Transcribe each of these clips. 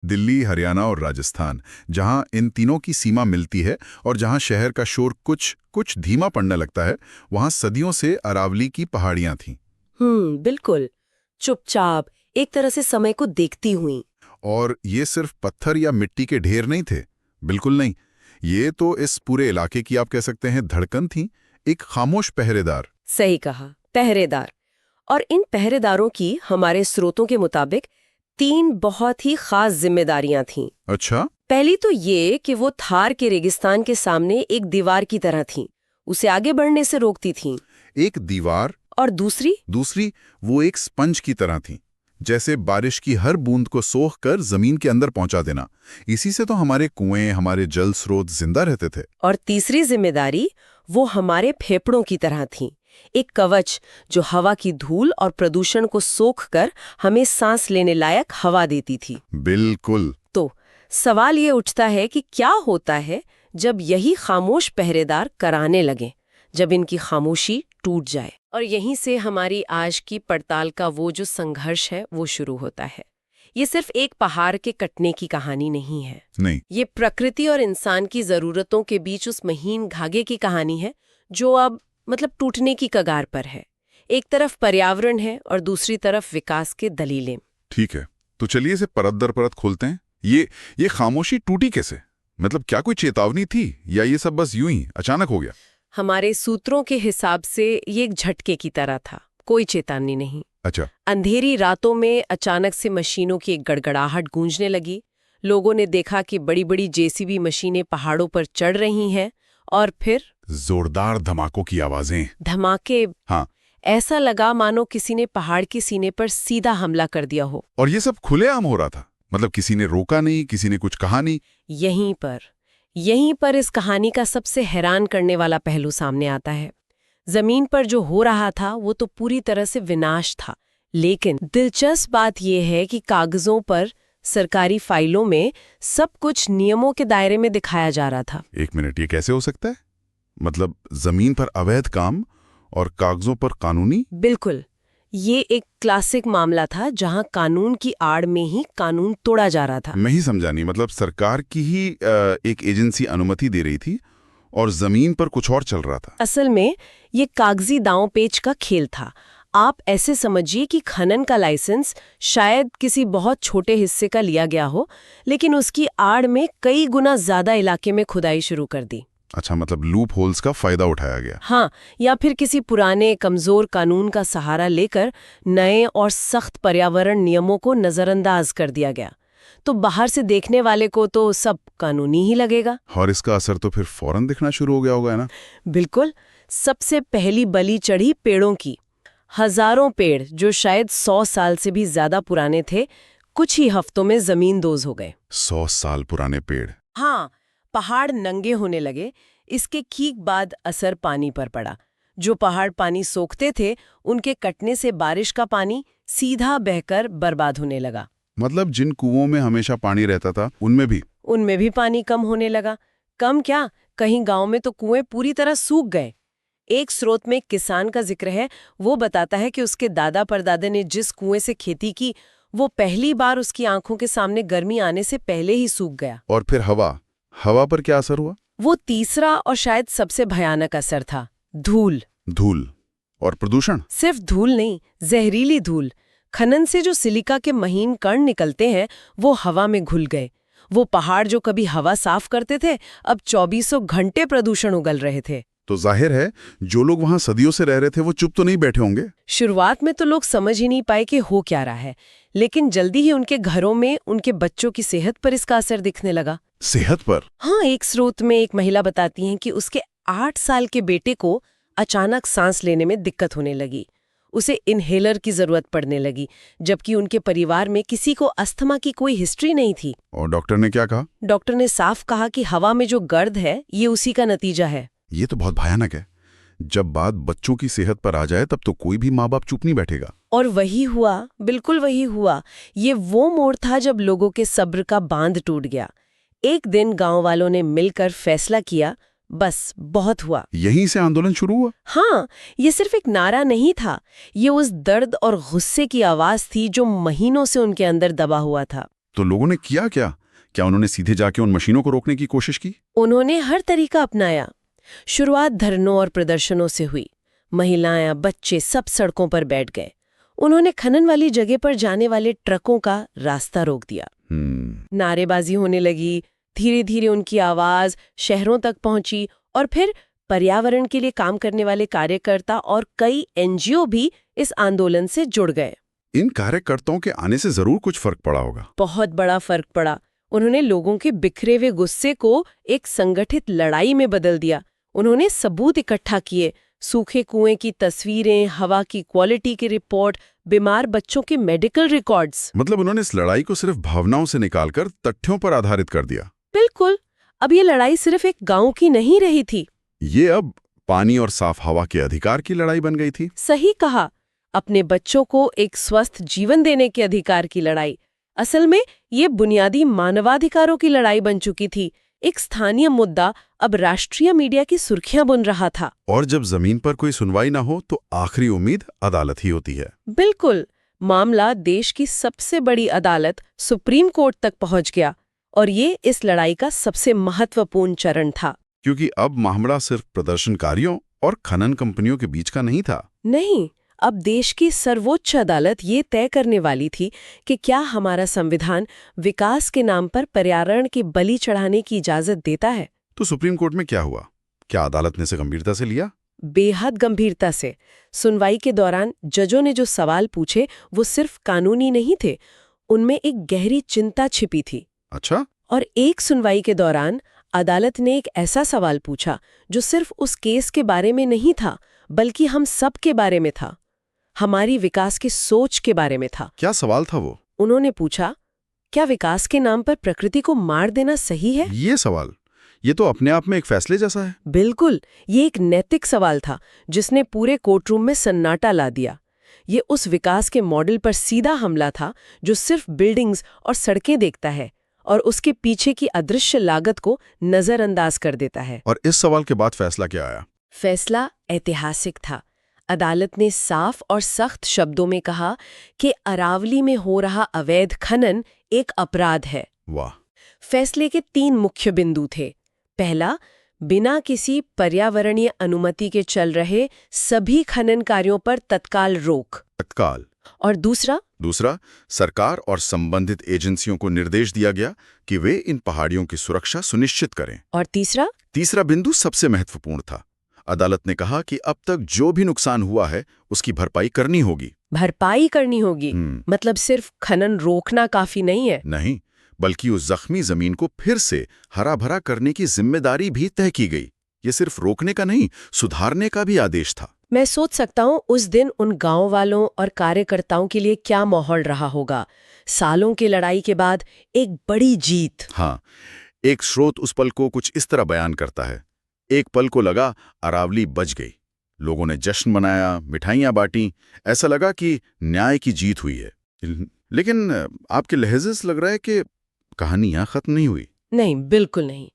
दिल्ली, हरियाणा और राजस्थान, जहां इन तीनों की सीमा मिलती है और जहां शहर का शोर कुछ कुछ धीमा पड़ने लगता है, वहां सदियों से अरावली की पहाड़ियां थीं। बिल्कुल। चुपचाप, एक तरह से समय को देखती हुई। और ये सिर्फ पत्थर या मिट्टी के ढेर नहीं थे, बिल्कुल नहीं। ये तो इस पूरे इलाके की आप कह सकते हैं धड़कन थी, एक खामोश पहरेदार। सही कहा, पहरेदार। और इन पहरेदारों की हमारे स्रोतों के मुताबिक 3 बहुत ही खास जिम्मेदारियां थीं। अच्छा। पहली तो ये कि वो थार के रेगिस्तान के सामने एक दीवार की तरह थीं, उसे आगे बढ़ने से रोकती थीं। एक दीवार। और दूसरी वो एक स्पंज की तरह थी, जैसे बारिश की हर बूंद को सोख कर जमीन के अंदर पहुंचा देना। इसी से तो हमारे कुएं, हमारे जल स्रोत जिंदा रहते थे। और तीसरी जिम्मेदारी वो हमारे फेफड़ों की तरह थी, एक कवच जो हवा की धूल और प्रदूषण को सोख कर हमें सांस लेने लायक हवा देती थी। बिल्कुल। तो सवाल ये उठता है कि क्या होता है जब यही खामोश पहरेदार कराने लगे, जब इनकी खामोशी टूट जाए। और यहीं से हमारी आज की पड़ताल का वो जो संघर्ष है वो शुरू होता है। ये सिर्फ एक पहाड़ के कटने की कहानी नहीं है। नहीं। ये प्रकृति और इंसान की जरूरतों के बीच उस महीन धागे की कहानी है जो अब टूटने की कगार पर है। एक तरफ पर्यावरण है और दूसरी तरफ विकास के दलीलें। ठीक है, तो चलिए इसे परत दर परत खोलते हैं। ये खामोशी टूटी कैसे? क्या कोई चेतावनी थी या ये सब बस यूं ही अचानक हो गया? हमारे सूत्रों के हिसाब से ये एक झटके की तरह था, कोई चेतावनी नहीं। अच्छा। अंधेरी रातों में अचानक से मशीनों की एक गड़गड़ाहट गूंजने लगी। लोगों ने देखा कि बड़ी बड़ी जेसीबी मशीनें पहाड़ों पर चढ़ रही हैं और फिर जोरदार धमाकों की आवाजें। धमाके। हाँ। ऐसा लगा मानो किसी ने पहाड़ के सीने पर सीधा हमला कर दिया हो। और ये सब खुलेआम हो रहा था, किसी ने रोका नहीं, किसी ने कुछ कहा नहीं। यहीं पर इस कहानी का सबसे हैरान करने वाला पहलू सामने आता है। जमीन पर जो हो रहा था वो तो पूरी तरह से विनाश था, लेकिन दिलचस्प बात यह है कि कागजों पर, सरकारी फाइलों में सब कुछ नियमों के दायरे में दिखाया जा रहा था। एक मिनट, ये कैसे हो सकता है? जमीन पर अवैध काम और कागजों पर कानूनी? बिल्कुल, ये एक क्लासिक मामला था जहां कानून की आड़ में ही कानून तोड़ा जा रहा था। मैं ही समझा नहीं, सरकार की ही एक एजेंसी अनुमति दे रही थी और जमीन पर कुछ और चल रहा था। असल में ये कागजी दांव पेच का खेल था। आप ऐसे समझिए कि खनन का लाइसेंस शायद किसी बहुत छोटे हिस्से का लिया गया हो, लेकिन उसकी आड़ में कई गुना ज्यादा इलाके में खुदाई शुरू कर दी। अच्छा, लूप होल्स का फायदा उठाया गया। हाँ, या फिर किसी पुराने कमजोर कानून का सहारा लेकर नए और सख्त पर्यावरण नियमों को नजरअंदाज कर दिया गया। तो बाहर से देखने वाले को तो सब कानूनी ही लगेगा। और इसका असर तो फिर फौरन दिखना शुरू हो गया होगा, है ना? बिल्कुल। सबसे पहली बलि चढ़ी पेड़ों की। हजारों पेड़ जो शायद 100 साल से भी ज्यादा पुराने थे, कुछ ही हफ्तों में जमींदोज हो गए। 100 साल पुराने पेड़? हाँ, पहाड़ नंगे होने लगे। इसके ठीक बाद असर पानी पर पड़ा। जो पहाड़ पानी सोखते थे, उनके कटने से बारिश का पानी सीधा बहकर बर्बाद होने लगा। जिन कुओं में हमेशा पानी रहता था, उनमें भी पानी कम होने लगा। कम क्या, कहीं गांव में तो कुएं पूरी तरह सूख गए। एक स्रोत में किसान का जिक्र है, वो बताता है कि उसके दादा परदादे ने जिस कुएं से खेती की, वो पहली बार उसकी आंखों के सामने गर्मी आने से पहले ही सूख गया। और फिर हवा पर क्या असर हुआ? वो तीसरा और शायद सबसे भयानक असर था, धूल और प्रदूषण। सिर्फ धूल नहीं, जहरीली धूल। खनन से जो सिलिका के महीन कण निकलते हैं, वो हवा में घुल गए। वो पहाड़ जो कभी हवा साफ करते थे, अब 2400 घंटे प्रदूषण उगल रहे थे। तो जाहिर है जो लोग वहां सदियों से रह रहे थे वो चुप तो नहीं बैठे होंगे। शुरुआत में तो लोग समझ ही नहीं पाए कि हो क्या रहा है, लेकिन जल्दी ही उनके घरों में उनके बच्चों की सेहत पर इसका असर दिखने लगा। सेहत पर? हाँ, एक स्रोत में एक महिला बताती हैं कि उसके 8 साल के बेटे को अचानक सांस लेने में दिक्कत होने लगी। उसे इनहेलर की जरूरत पड़ने लगी, जबकि उनके परिवार में किसी को अस्थमा की कोई हिस्ट्री नहीं थी। और डॉक्टर ने क्या कहा? डॉक्टर ने साफ कहा कि हवा में जो गर्द है, ये उसी का नतीजा है। ये तो बहुत भयानक है। जब बात बच्चों की सेहत पर आ जाए तब तो कोई भी माँ बाप चुप नहीं बैठेगा। और वही हुआ, बिल्कुल वही हुआ। ये वो मोड़ था जब लोगों के सब्र का बांध टूट गया। एक दिन गांव वालों ने मिलकर फैसला किया, बस बहुत हुआ। यहीं से आंदोलन शुरू हुआ? हाँ, ये सिर्फ एक नारा नहीं था, ये उस दर्द और गुस्से की आवाज थी जो महीनों से उनके अंदर दबा हुआ था। तो लोगों ने किया क्या? क्या उन्होंने सीधे जाके उन मशीनों को रोकने की कोशिश की? उन्होंने हर तरीका अपनाया। शुरुआत धरनों और प्रदर्शनों से हुई। महिलाएं, बच्चे सब सड़कों पर बैठ गए। उन्होंने खनन वाली जगह पर जाने वाले ट्रकों का रास्ता रोक दिया। नारेबाजी होने लगी। धीरे धीरे उनकी आवाज शहरों तक पहुंची और फिर पर्यावरण के लिए काम करने वाले कार्यकर्ता और कई एनजीओ भी इस आंदोलन से जुड़ गए। इन कार्यकर्ताओं के आने से जरूर कुछ फर्क पड़ा होगा। बहुत बड़ा फर्क पड़ा। उन्होंने लोगों के बिखरे हुए गुस्से को एक संगठित लड़ाई में बदल दिया। उन्होंने सबूत इकट्ठा किए, सूखे कुएं की तस्वीरें, हवा की क्वालिटी की रिपोर्ट, बीमार बच्चों के मेडिकल रिकॉर्ड्स। मतलब उन्होंने इस लड़ाई को सिर्फ भावनाओं से निकालकर तथ्यों पर आधारित कर दिया। बिल्कुल। अब ये लड़ाई सिर्फ एक गांव की नहीं रही थी। ये अब पानी और साफ हवा के अधिकार की लड़ाई बन गई थी। सही कहा। अपने बच्चों को एक स्वस्थ जीवन देने के अधिकार की लड़ाई। असल में ये बुनियादी मानवाधिकारों की लड़ाई बन चुकी थी। एक स्थानीय मुद्दा अब राष्ट्रीय मीडिया की सुर्खियां बुन रहा था। और जब जमीन पर कोई सुनवाई ना हो तो आखिरी उम्मीद अदालत ही होती है। बिल्कुल। मामला देश की सबसे बड़ी अदालत सुप्रीम कोर्ट तक पहुंच गया और ये इस लड़ाई का सबसे महत्वपूर्ण चरण था। क्योंकि अब मामला सिर्फ प्रदर्शनकारियों और खनन कंपनियों के बीच का नहीं था। नहीं, अब देश की सर्वोच्च अदालत ये तय करने वाली थी कि क्या हमारा संविधान विकास के नाम पर पर्यावरण की बलि चढ़ाने की इजाजत देता है। तो सुप्रीम कोर्ट में क्या हुआ? क्या अदालत ने इसे गंभीरता से लिया? बेहद गंभीरता से। सुनवाई के दौरान जजों ने जो सवाल पूछे वो सिर्फ कानूनी नहीं थे, उनमें एक गहरी चिंता छिपी थी। अच्छा। और एक सुनवाई के दौरान अदालत ने एक ऐसा सवाल पूछा जो सिर्फ उस केस के बारे में नहीं था, बल्कि हम सब के बारे में था, हमारी विकास की सोच के बारे में था। क्या सवाल था वो? उन्होंने पूछा, क्या विकास के नाम पर प्रकृति को मार देना सही है? ये सवाल, ये तो अपने आप में एक फैसले जैसा है। बिल्कुल, ये एक नैतिक सवाल था जिसने पूरे कोर्टरूम में सन्नाटा ला दिया। ये उस विकास के मॉडल पर सीधा हमला था जो सिर्फ बिल्डिंग्स और सड़कें देखता है और उसके पीछे की अदृश्य लागत को नजरअंदाज कर देता है। और इस सवाल के बाद फैसला क्या आया? फैसला ऐतिहासिक था। अदालत ने साफ और सख्त शब्दों में कहा कि अरावली में हो रहा अवैध खनन एक अपराध है। वाह। फैसले के 3 मुख्य बिंदु थे। पहला, बिना किसी पर्यावरणीय अनुमति के चल रहे सभी खनन कार्यों पर तत्काल रोक। तत्काल। और दूसरा, सरकार और संबंधित एजेंसियों को निर्देश दिया गया कि वे इन पहाड़ियों की सुरक्षा सुनिश्चित करें। और तीसरा बिंदु सबसे महत्वपूर्ण था। अदालत ने कहा कि अब तक जो भी नुकसान हुआ है उसकी भरपाई करनी होगी। मतलब सिर्फ खनन रोकना काफी नहीं है। नहीं, बल्कि उस जख्मी जमीन को फिर से हरा भरा करने की जिम्मेदारी भी तय की गई। ये सिर्फ रोकने का नहीं, सुधारने का भी आदेश था। मैं सोच सकता हूँ उस दिन उन गांव वालों और कार्यकर्ताओं के लिए क्या माहौल रहा होगा। सालों की लड़ाई के बाद एक बड़ी जीत। हाँ, एक स्रोत उस पल को कुछ इस तरह बयान करता है, एक पल को लगा अरावली बच गई। लोगों ने जश्न मनाया, मिठाइयां बांटी, ऐसा लगा कि न्याय की जीत हुई है। लेकिन आपके लहजे से लग रहा है कि कहानी यहाँ खत्म नहीं हुई। नहीं, बिल्कुल नहीं।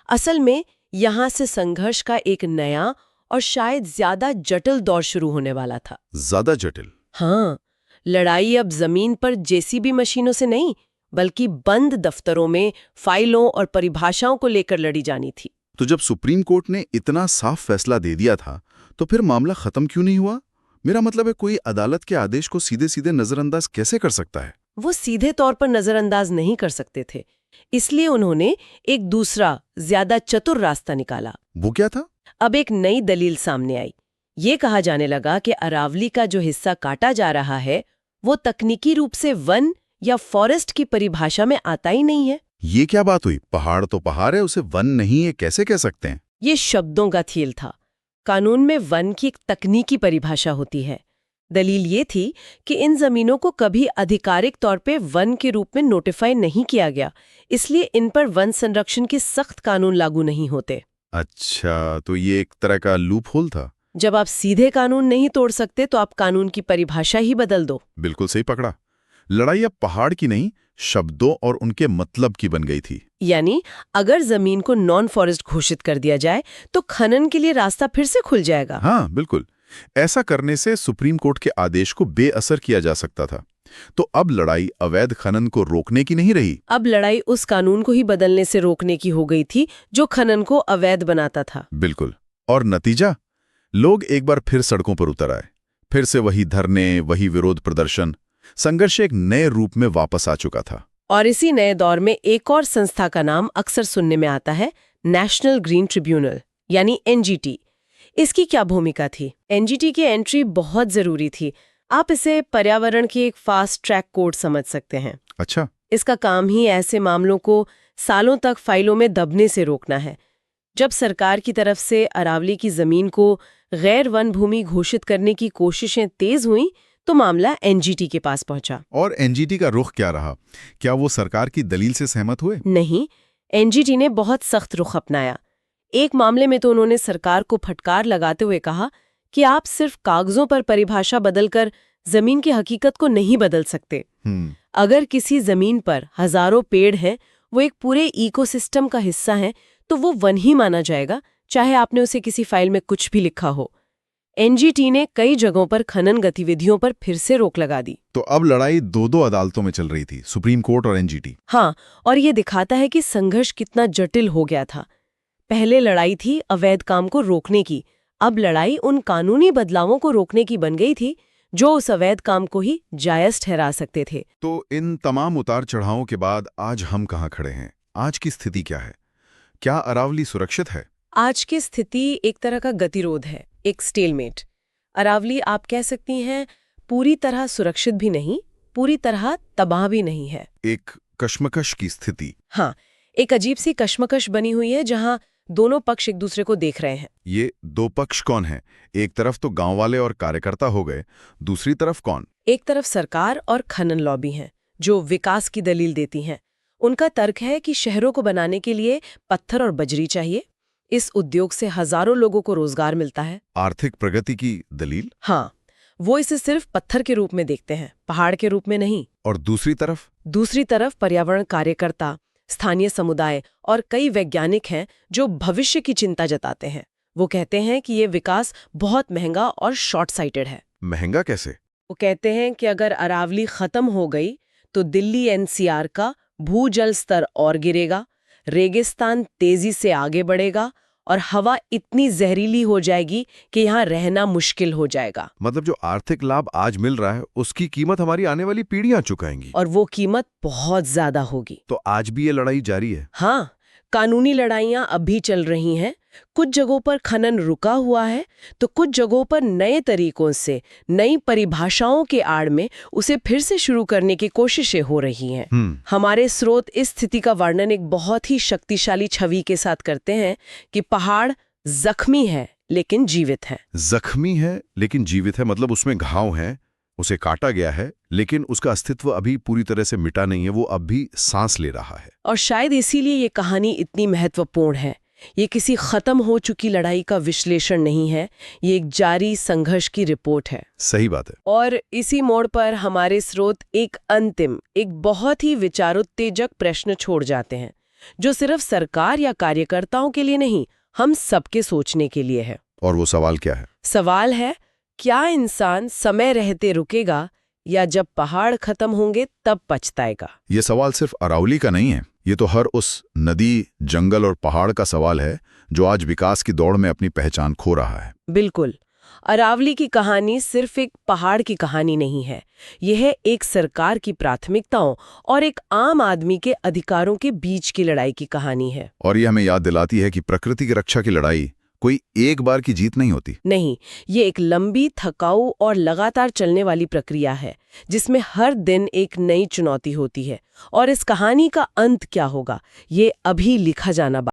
असल में यहाँ से संघर्ष का एक नया और शायद ज्यादा जटिल दौर शुरू होने वाला था। ज्यादा जटिल? हाँ, लड़ाई अब जमीन पर जेसीबी मशीनों से नहीं, बल्कि बंद दफ्तरों में फाइलों और परिभाषाओं को लेकर लड़ी जानी थी। तो जब सुप्रीम कोर्ट ने इतना साफ फैसला दे दिया था, तो फिर मामला खत्म क्यों नहीं हुआ? मेरा मतलब है, कोई अदालत के आदेश को सीधे सीधे नजरअंदाज कैसे कर सकता है? वो सीधे तौर पर नजरअंदाज नहीं कर सकते थे, इसलिए उन्होंने एक दूसरा, ज्यादा चतुर रास्ता निकाला। वो क्या था? अब एक नई दलील सामने आई। ये कहा जाने लगा कि अरावली का जो हिस्सा काटा जा रहा है वो तकनीकी रूप से वन या फॉरेस्ट की परिभाषा में आता ही नहीं है। ये क्या बात हुई? पहाड़ तो पहाड़ है, उसे वन नहीं है कैसे कह सकते हैं? ये शब्दों का खेल था। कानून में वन की एक तकनीकी परिभाषा होती है। दलील ये थी कि इन जमीनों को कभी आधिकारिक तौर पे वन के रूप में नोटिफाई नहीं किया गया, इसलिए इन पर वन संरक्षण के सख्त कानून लागू नहीं होते। अच्छा, तो ये एक तरह का लूप होल था। जब आप सीधे कानून नहीं तोड़ सकते तो आप कानून की परिभाषा ही बदल दो। बिल्कुल सही पकड़ा। लड़ाई अब पहाड़ की नहीं, शब्दों और उनके मतलब की बन गई थी। यानी अगर जमीन को नॉन फॉरेस्ट घोषित कर दिया जाए तो खनन के लिए रास्ता फिर से खुल जाएगा। हाँ बिल्कुल। ऐसा करने से सुप्रीम कोर्ट के आदेश को बेअसर किया जा सकता था। तो अब लड़ाई अवैध खनन को रोकने की नहीं रही, अब लड़ाई उस कानून को ही बदलने से रोकने की हो गई थी जो खनन को अवैध बनाता था। बिल्कुल। और नतीजा, लोग एक बार फिर सड़कों पर उतर आए। फिर से वही धरने, वही विरोध प्रदर्शन। संघर्ष एक नए रूप में वापस आ चुका था। और इसी नए दौर में एक और संस्था का नाम अक्सर सुनने में आता है, नेशनल ग्रीन ट्रिब्यूनल यानी एनजीटी। इसकी क्या भूमिका थी? एनजीटी की एंट्री बहुत जरूरी थी। आप इसे पर्यावरण की एक फास्ट ट्रैक कोर्ट समझ सकते हैं। अच्छा। इसका काम ही ऐसे मामलों को सालों तक फाइलों में दबने से रोकना है। जब सरकार की तरफ से अरावली की जमीन को गैर वन भूमि घोषित करने की कोशिशें तेज हुई तो मामला एनजीटी के पास पहुंचा। और एनजीटी का रुख क्या रहा? क्या वो सरकार की दलील से सहमत हुए? नहीं, एनजीटी ने बहुत सख्त रुख अपनाया। एक मामले में तो उन्होंने सरकार को फटकार लगाते हुए कहा कि आप सिर्फ कागजों पर परिभाषा बदलकर जमीन की हकीकत को नहीं बदल सकते। अगर किसी जमीन पर हजारों पेड़ हैं, वो एक पूरे इकोसिस्टम का हिस्सा है, तो वो वन ही माना जाएगा, चाहे आपने उसे किसी फाइल में कुछ भी लिखा हो। एनजीटी ने कई जगहों पर खनन गतिविधियों पर फिर से रोक लगा दी। तो अब लड़ाई दो अदालतों में चल रही थी, सुप्रीम कोर्ट और एनजीटी। हाँ, और ये दिखाता है कि संघर्ष कितना जटिल हो गया था। पहले लड़ाई थी अवैध काम को रोकने की, अब लड़ाई उन कानूनी बदलावों को रोकने की बन गई थी जो उस अवैध काम को ही जायज ठहरा सकते थे। तो इन तमाम उतार चढ़ावों के बाद आज हम कहाँ खड़े हैं? आज की स्थिति क्या है? क्या अरावली सुरक्षित है? आज की स्थिति एक तरह का गतिरोध है, एक स्टेलमेट। अरावली आप कह सकती हैं पूरी तरह सुरक्षित भी नहीं, पूरी तरह तबाह भी नहीं है। एक कश्मकश की स्थिति। हाँ, एक अजीब सी कश्मकश बनी हुई है जहां दोनों पक्ष एक दूसरे को देख रहे हैं। ये दो पक्ष कौन हैं? एक तरफ तो गांव वाले और कार्यकर्ता हो गए, दूसरी तरफ कौन? एक तरफ सरकार और खनन लॉबी हैं जो विकास की दलील देती हैं। उनका तर्क है कि शहरों को बनाने के लिए पत्थर और बजरी चाहिए। इस उद्योग से हजारों लोगों को रोजगार मिलता है। आर्थिक प्रगति की दलील? हाँ, वो इसे सिर्फ पत्थर के रूप में देखते हैं, पहाड़ के रूप में नहीं। और दूसरी तरफ पर्यावरण कार्यकर्ता, स्थानीय समुदाय और कई वैज्ञानिक हैं जो भविष्य की चिंता जताते हैं। वो कहते हैं कि ये विकास बहुत महंगा और शॉर्ट साइटेड है। महंगा कैसे? वो कहते हैं कि अगर अरावली खत्म हो गई तो दिल्ली एनसीआर का भूजल स्तर और गिरेगा, रेगिस्तान तेजी से आगे बढ़ेगा और हवा इतनी जहरीली हो जाएगी कि यहाँ रहना मुश्किल हो जाएगा। मतलब जो आर्थिक लाभ आज मिल रहा है उसकी कीमत हमारी आने वाली पीढ़ियां चुकाएंगी। और वो कीमत बहुत ज्यादा होगी। तो आज भी ये लड़ाई जारी है? हाँ, कानूनी लड़ाइयां अब भी चल रही हैं। कुछ जगहों पर खनन रुका हुआ है तो कुछ जगहों पर नए तरीकों से, नई परिभाषाओं के आड़ में उसे फिर से शुरू करने की कोशिशें हो रही हैं। हमारे स्रोत इस स्थिति का वर्णन एक बहुत ही शक्तिशाली छवि के साथ करते हैं कि पहाड़ जख्मी है लेकिन जीवित है। जख्मी है लेकिन जीवित है, मतलब उसमें घाव है, उसे काटा गया है, लेकिन उसका अस्तित्व अभी पूरी तरह से मिटा नहीं है, वो अब भी सांस ले रहा है। और शायद इसीलिए ये कहानी इतनी महत्वपूर्ण है। ये किसी खत्म हो चुकी लड़ाई का विश्लेषण नहीं है, ये एक जारी संघर्ष की रिपोर्ट है। सही बात है। और इसी मोड़ पर हमारे स्रोत एक अंतिम, एक बहुत ही विचारोत्तेजक प्रश्न छोड़ जाते हैं, जो सिर्फ सरकार या कार्यकर्ताओं के लिए नहीं, हम सबके सोचने के लिए है। और वो सवाल क्या है? सवाल है, क्या इंसान समय रहते रुकेगा या जब पहाड़ खत्म होंगे तब पछताएगा? ये सवाल सिर्फ अरावली का नहीं है, ये तो हर उस नदी, जंगल और पहाड़ का सवाल है जो आज विकास की दौड़ में अपनी पहचान खो रहा है। बिल्कुल। अरावली की कहानी सिर्फ एक पहाड़ की कहानी नहीं है, यह है एक सरकार की प्राथमिकताओं और एक आम आदमी के अधिकारों के बीच की लड़ाई की कहानी है। और ये हमें याद दिलाती है कि प्रकृति की रक्षा की लड़ाई कोई एक बार की जीत नहीं होती। नहीं, ये एक लंबी, थकाऊ और लगातार चलने वाली प्रक्रिया है जिसमें हर दिन एक नई चुनौती होती है। और इस कहानी का अंत क्या होगा, ये अभी लिखा जाना